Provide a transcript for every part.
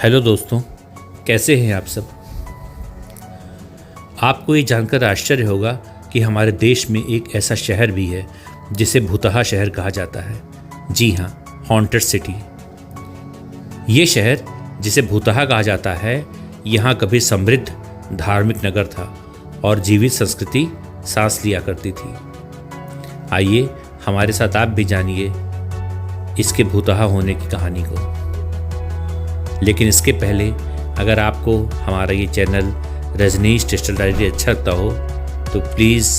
Hello दोस्तों, कैसे हैं आप सब। आपको ये जानकर आश्चर्य होगा कि हमारे देश में एक ऐसा शहर भी है जिसे भूतहा शहर कहा जाता है। जी हाँ, हॉन्टेड सिटी। ये शहर जिसे भूतहा कहा जाता है, यहाँ कभी समृद्ध धार्मिक नगर था और जीवित संस्कृति सांस लिया करती थी। आइए हमारे साथ आप भी जानिए इसके भूतहा होने की कहानी को। लेकिन इसके पहले अगर आपको हमारा ये चैनल रजनीश टेक्सटाइल डायरी अच्छा लगता हो तो प्लीज़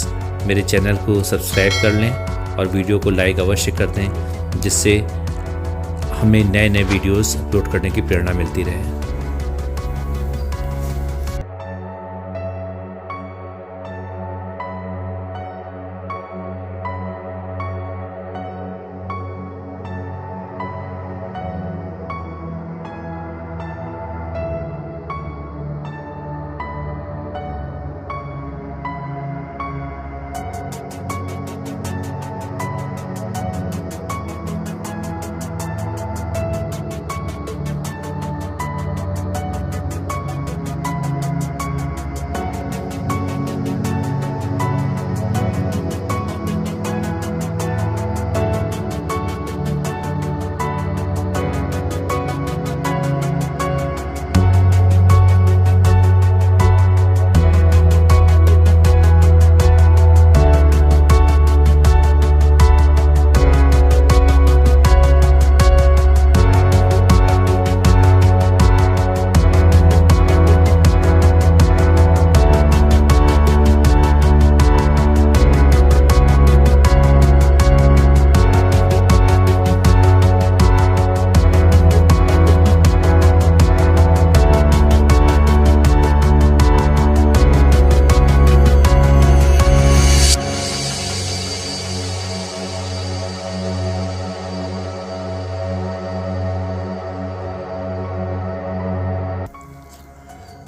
मेरे चैनल को सब्सक्राइब कर लें और वीडियो को लाइक अवश्य कर दें, जिससे हमें नए नए वीडियोस अपलोड करने की प्रेरणा मिलती रहे।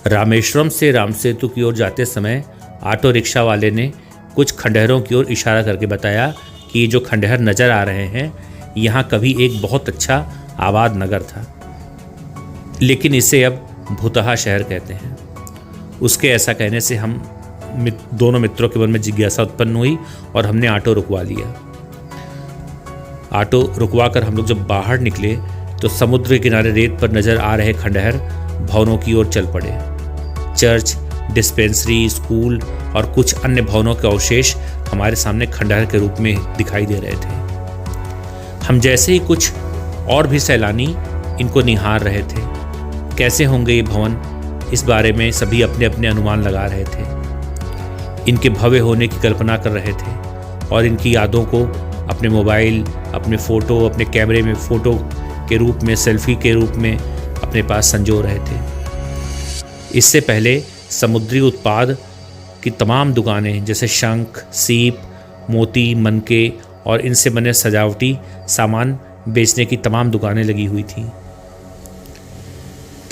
रामेश्वरम से रामसेतु की ओर जाते समय ऑटो रिक्शा वाले ने कुछ खंडहरों की ओर इशारा करके बताया कि ये जो खंडहर नज़र आ रहे हैं, यहाँ कभी एक बहुत अच्छा आबाद नगर था, लेकिन इसे अब भूतहा शहर कहते हैं। उसके ऐसा कहने से हम दोनों मित्रों के मन में जिज्ञासा उत्पन्न हुई और हमने ऑटो रुकवा लिया। ऑटो रुकवा कर हम लोग जब बाहर निकले तो समुद्र के किनारे रेत पर नज़र आ रहे खंडहर भवनों की ओर चल पड़े। चर्च, डिस्पेंसरी, स्कूल और कुछ अन्य भवनों के अवशेष हमारे सामने खंडहर के रूप में दिखाई दे रहे थे। हम जैसे ही कुछ और भी सैलानी इनको निहार रहे थे। कैसे होंगे ये भवन, इस बारे में सभी अपने अपने अनुमान लगा रहे थे। इनके भव्य होने की कल्पना कर रहे थे और इनकी यादों को अपने मोबाइल, अपने फ़ोटो, अपने कैमरे में फ़ोटो के रूप में, सेल्फी के रूप में अपने पास संजो रहे थे। इससे पहले समुद्री उत्पाद की तमाम दुकानें जैसे शंख, सीप, मोती, मनके और इनसे बने सजावटी सामान बेचने की तमाम दुकानें लगी हुई थीं।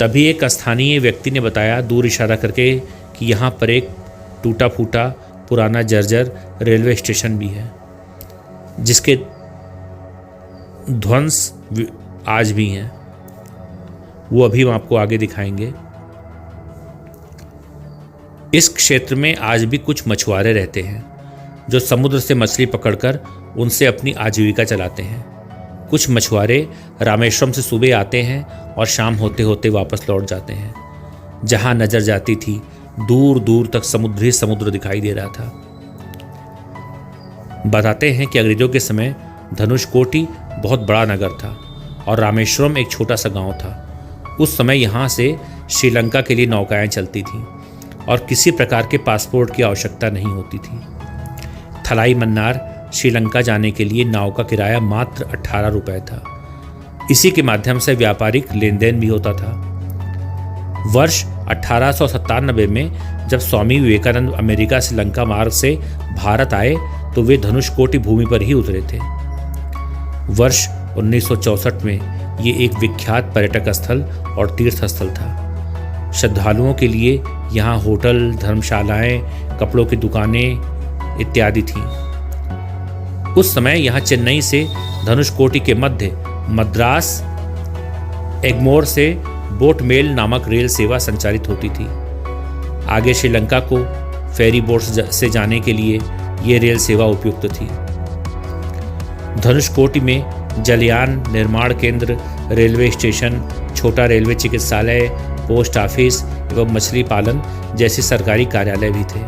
तभी एक स्थानीय व्यक्ति ने बताया, दूर इशारा करके, कि यहाँ पर एक टूटा फूटा पुराना जर्जर रेलवे स्टेशन भी है, जिसके ध्वंस आज भी हैं। वो अभी हम आपको आगे दिखाएंगे। इस क्षेत्र में आज भी कुछ मछुआरे रहते हैं जो समुद्र से मछली पकड़कर उनसे अपनी आजीविका चलाते हैं। कुछ मछुआरे रामेश्वरम से सुबह आते हैं और शाम होते होते वापस लौट जाते हैं। जहां नजर जाती थी दूर दूर तक समुद्र दिखाई दे रहा था। बताते हैं कि अंग्रेजों के समय धनुषकोटी बहुत बड़ा नगर था और रामेश्वरम एक छोटा सा गांव था। उस समय यहाँ से श्रीलंका के लिए नौकाएं चलती थीं और किसी प्रकार के पासपोर्ट की आवश्यकता नहीं होती थी। थलाई मन्नार श्रीलंका जाने के लिए नाव का किराया मात्र 18 रुपये था। इसी के माध्यम से व्यापारिक लेन देन भी होता था। वर्ष 1897 में जब स्वामी विवेकानंद अमेरिका से लंका मार्ग से भारत आए तो वे धनुषकोटी भूमि पर ही उतरे थे। वर्ष 1964 में ये एक विख्यात पर्यटक स्थल और तीर्थ स्थल था। श्रद्धालुओं के लिए यहाँ होटल, धर्मशालाएं, कपड़ों की दुकानें इत्यादि थीं। उस समय यहाँ चेन्नई से धनुषकोटी के मध्य, मद्रास, एग्मोर से बोट मेल नामक रेल सेवा संचालित होती थी। आगे श्रीलंका को फेरी बोट्स से जाने के लिए ये रेल सेवा उपयुक्त थी। धनुषकोटी में जलयान निर्माण केंद्र, रेलवे स्टेशन, छोटा रेलवे चिकित्सालय, पोस्ट ऑफिस एवं मछली पालन जैसे सरकारी कार्यालय भी थे।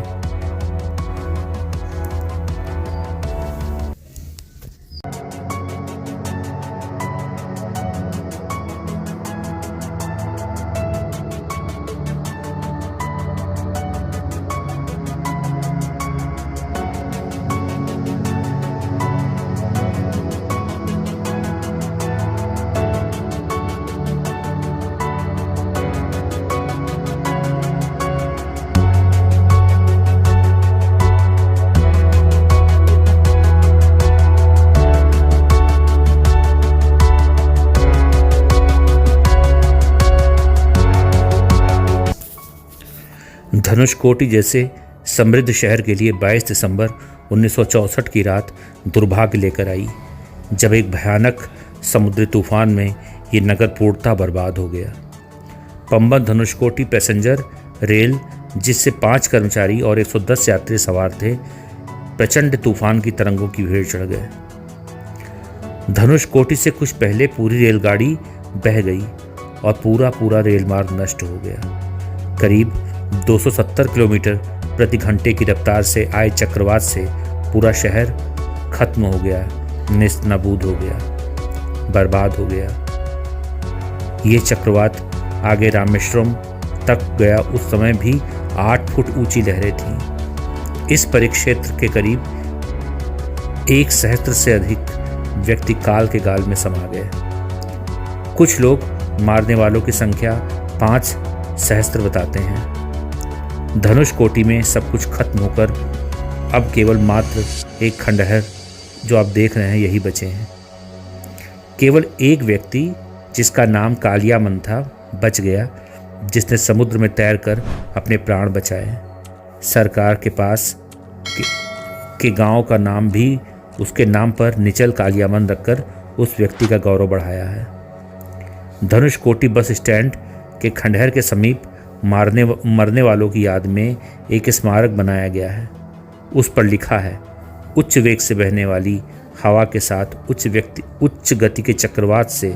धनुषकोटी जैसे समृद्ध शहर के लिए 22 दिसंबर 1964 की रात दुर्भाग्य लेकर आई, जब एक भयानक समुद्री तूफान में ये नगर पूर्णतः बर्बाद हो गया। पंबन धनुषकोटी पैसेंजर रेल, जिससे 5 कर्मचारी और 110 यात्री सवार थे, प्रचंड तूफान की तरंगों की भेड़ चढ़ गए। धनुषकोटी से कुछ पहले पूरी रेलगाड़ी बह गई और पूरा रेल मार्ग नष्ट हो गया। करीब 270 किलोमीटर प्रति घंटे की रफ्तार से आए चक्रवात से पूरा शहर खत्म हो गया, नेस्तनाबूद हो गया, बर्बाद हो गया। ये चक्रवात आगे रामेश्वरम तक गया। उस समय भी 8 फुट ऊंची लहरें थीं। इस परिक्षेत्र के करीब 1 सहस्त्र से अधिक व्यक्ति काल के गाल में समा गए। कुछ लोग मारने वालों की संख्या 5 सहस्त्र बताते हैं। धनुषकोटी में सब कुछ खत्म होकर अब केवल मात्र एक खंडहर जो आप देख रहे हैं यही बचे हैं। केवल एक व्यक्ति जिसका नाम कालियामन था बच गया, जिसने समुद्र में तैरकर अपने प्राण बचाए। सरकार के पास के गांव का नाम भी उसके नाम पर निचल कालियामन रखकर उस व्यक्ति का गौरव बढ़ाया है। धनुषकोटी बस स्टैंड के खंडहर के समीप मरने वालों की याद में एक स्मारक बनाया गया है। उस पर लिखा है, उच्च वेग से बहने वाली हवा के साथ उच्च गति के चक्रवात से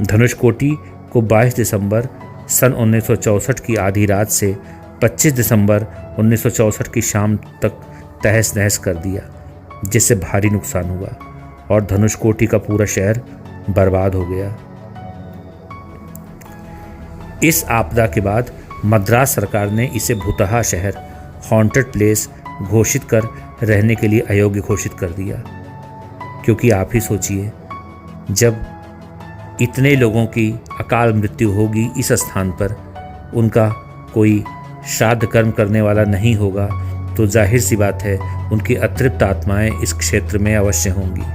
धनुषकोटी को 22 दिसंबर सन 1964 की आधी रात से 25 दिसंबर 1964 की शाम तक तहस नहस कर दिया, जिससे भारी नुकसान हुआ और धनुषकोटी का पूरा शहर बर्बाद हो गया। इस आपदा के बाद मद्रास सरकार ने इसे भूतहा शहर, हॉन्टेड प्लेस घोषित कर रहने के लिए अयोग्य घोषित कर दिया। क्योंकि आप ही सोचिए, जब इतने लोगों की अकाल मृत्यु होगी इस स्थान पर, उनका कोई श्राद्ध कर्म करने वाला नहीं होगा, तो जाहिर सी बात है उनकी अतृप्त आत्माएं इस क्षेत्र में अवश्य होंगी।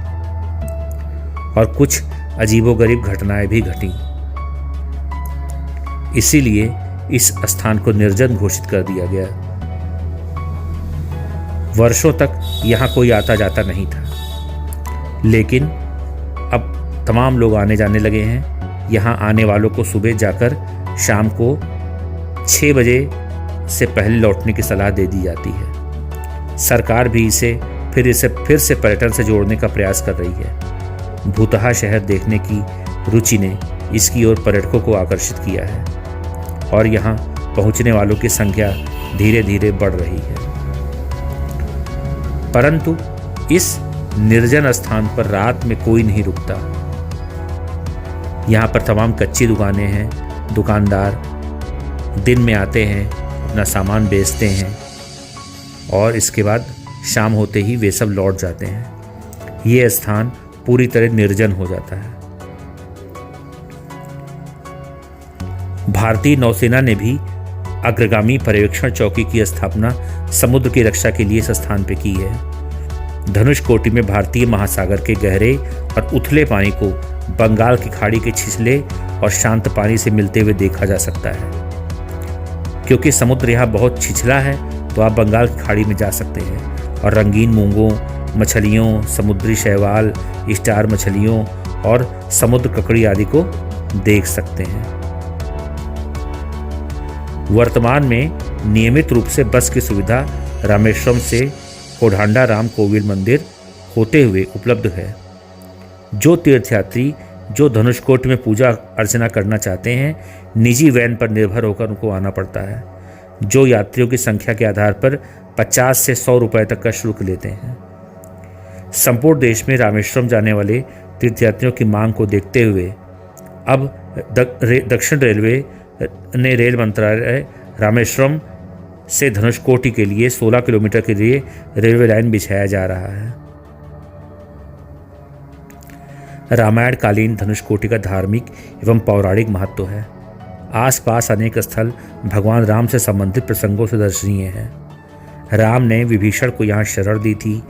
और कुछ अजीबोगरीब घटनाएं भी घटी। इसीलिए इस स्थान को निर्जन घोषित कर दिया गया। वर्षों तक यहाँ कोई आता जाता नहीं था, लेकिन अब तमाम लोग आने जाने लगे हैं। यहाँ आने वालों को सुबह जाकर शाम को 6 बजे से पहले लौटने की सलाह दे दी जाती है। सरकार भी इसे फिर से पर्यटन से जोड़ने का प्रयास कर रही है। भूतहा शहर देखने की रुचि ने इसकी ओर पर्यटकों को आकर्षित किया है और यहाँ पहुँचने वालों की संख्या धीरे धीरे बढ़ रही है। परंतु इस निर्जन स्थान पर रात में कोई नहीं रुकता। यहाँ पर तमाम कच्ची दुकानें हैं। दुकानदार दिन में आते हैं, अपना सामान बेचते हैं और इसके बाद शाम होते ही वे सब लौट जाते हैं। ये स्थान पूरी तरह निर्जन हो जाता है। भारतीय नौसेना ने भी अग्रगामी पर्यवेक्षण चौकी की स्थापना समुद्र की रक्षा के लिए इस स्थान पर की है। धनुषकोटी में भारतीय महासागर के गहरे और उथले पानी को बंगाल की खाड़ी के छिछले और शांत पानी से मिलते हुए देखा जा सकता है। क्योंकि समुद्र यहाँ बहुत छिछला है, तो आप बंगाल की खाड़ी में जा सकते हैं और रंगीन मूंगों, मछलियों, समुद्री शैवाल, स्टार मछलियों और समुद्र ककड़ी आदि को देख सकते हैं। वर्तमान में नियमित रूप से बस की सुविधा रामेश्वरम से कोदंडाराम कोविल मंदिर होते हुए उपलब्ध है। जो तीर्थयात्री जो धनुषकोटी में पूजा अर्चना करना चाहते हैं, निजी वैन पर निर्भर होकर उनको आना पड़ता है, जो यात्रियों की संख्या के आधार पर 50 से 100 रुपए तक का शुल्क लेते हैं। संपूर्ण देश में रामेश्वरम जाने वाले तीर्थयात्रियों की मांग को देखते हुए अब दक्षिण रेलवे ने रेल मंत्रालय रामेश्वरम से धनुषकोटी के लिए 16 किलोमीटर के लिए रेलवे लाइन बिछाया जा रहा है। रामायण कालीन धनुषकोटी का धार्मिक एवं पौराणिक महत्व है। आसपास अनेक स्थल भगवान राम से संबंधित प्रसंगों से दर्शनीय हैं। राम ने विभीषण को यहाँ शरण दी थी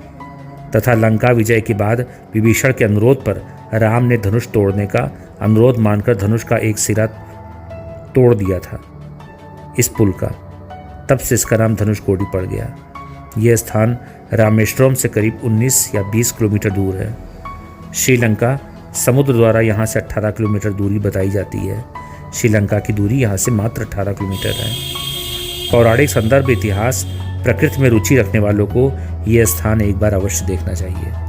तथा लंका विजय के बाद विभीषण के अनुरोध पर राम ने धनुष तोड़ने का अनुरोध मानकर धनुष का एक सिरा तोड़ दिया था इस पुल का। तब से इसका नाम धनुषकोटी पड़ गया। यह स्थान रामेश्वरम से करीब 19 या 20 किलोमीटर दूर है। श्रीलंका समुद्र द्वारा यहाँ से 18 किलोमीटर दूरी बताई जाती है। श्रीलंका की दूरी यहाँ से मात्र 18 किलोमीटर है। पौराणिक संदर्भ, इतिहास, प्रकृति में रुचि रखने वालों को यह स्थान एक बार अवश्य देखना चाहिए।